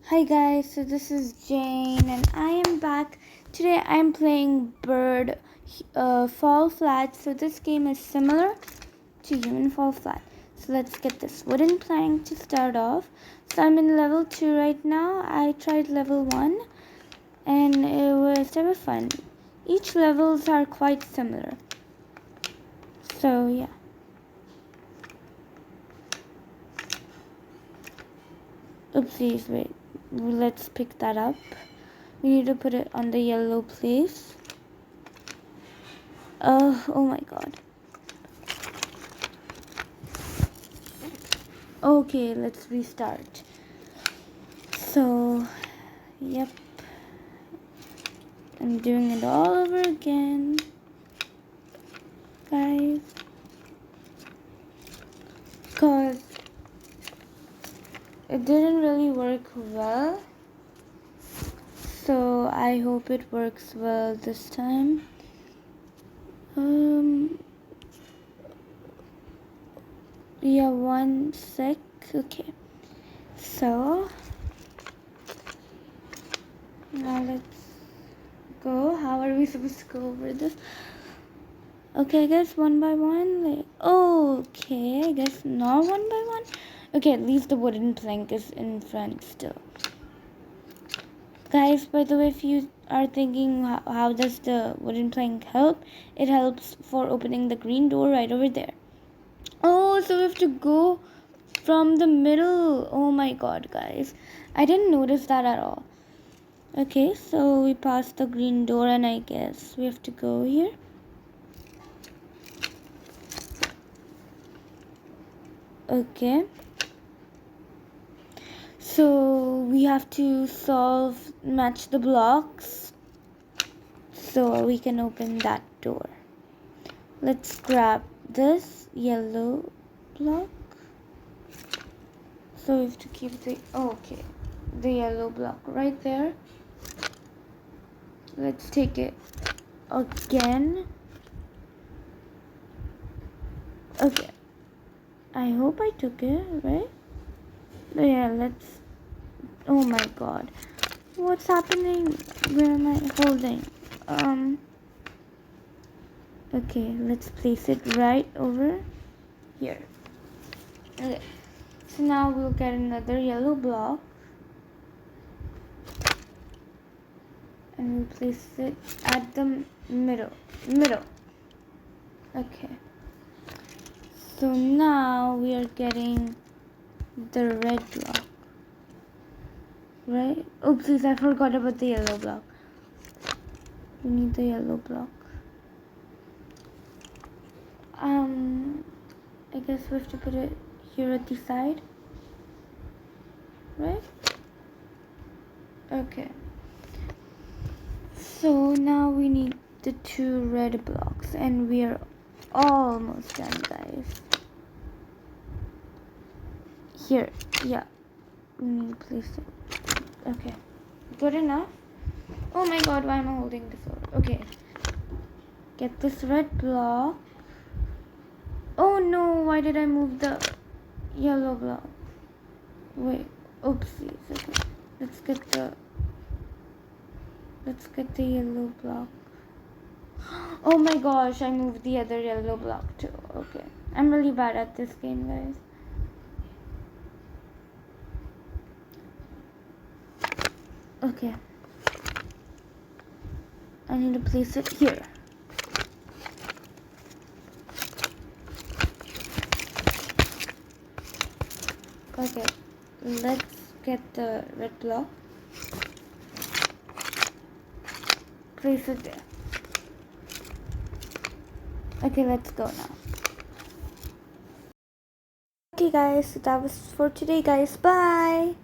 Hi guys, so this is Jane and I am back. Today I am playing Bird Fall Flat. So this game is similar to Human Fall Flat. So let's get this wooden plank to start off. So I'm in level 2 right now. I tried level 1 and it was ever fun. Each levels are quite similar. So yeah. Oopsies, wait. Let's pick that up. We need to put it on the yellow place. Oh my god. Okay, let's restart. So, yep. I'm doing it all over again. Guys. Because it didn't really work well. So, I hope it works well this time. Yeah, 1 sec. Okay. So, now let's go. How are we supposed to go over this? Okay, I guess one by one. Like, okay, I guess not one by one. Okay, at least the wooden plank is in front still. Guys, by the way, if you are thinking how does the wooden plank help, it helps for opening the green door right over there. Oh, so we have to go from the middle. Oh my god, guys. I didn't notice that at all. Okay, so we passed the green door and I guess we have to go here. Okay. So we have to match the blocks so we can open that door. Let's grab this yellow block. So we have to keep the yellow block right there. Let's take it again. Okay. I hope I took it, right? Yeah, let's... Oh my god. What's happening? Where am I holding? Okay, let's place it right over here. Okay. So now we'll get another yellow block. And we'll place it at the middle. Okay. So now we are getting the red block. Right? Oopsies, I forgot about the yellow block. We need the yellow block. I guess we have to put it here at the side. Right? Okay. So now we need the 2 red blocks and we are almost done, guys. Here, yeah. We need to place it. Okay. Good enough. Oh my god, why am I holding this over? Okay. Get this red block. Oh no, why did I move the yellow block? Wait, oopsies. Okay. Let's get the yellow block. Oh my gosh, I moved the other yellow block too. Okay. I'm really bad at this game, guys. Okay. I need to place it here. Okay. Let's get the red block. Place it there. Okay, let's go now. Okay guys, so that was for today guys. Bye!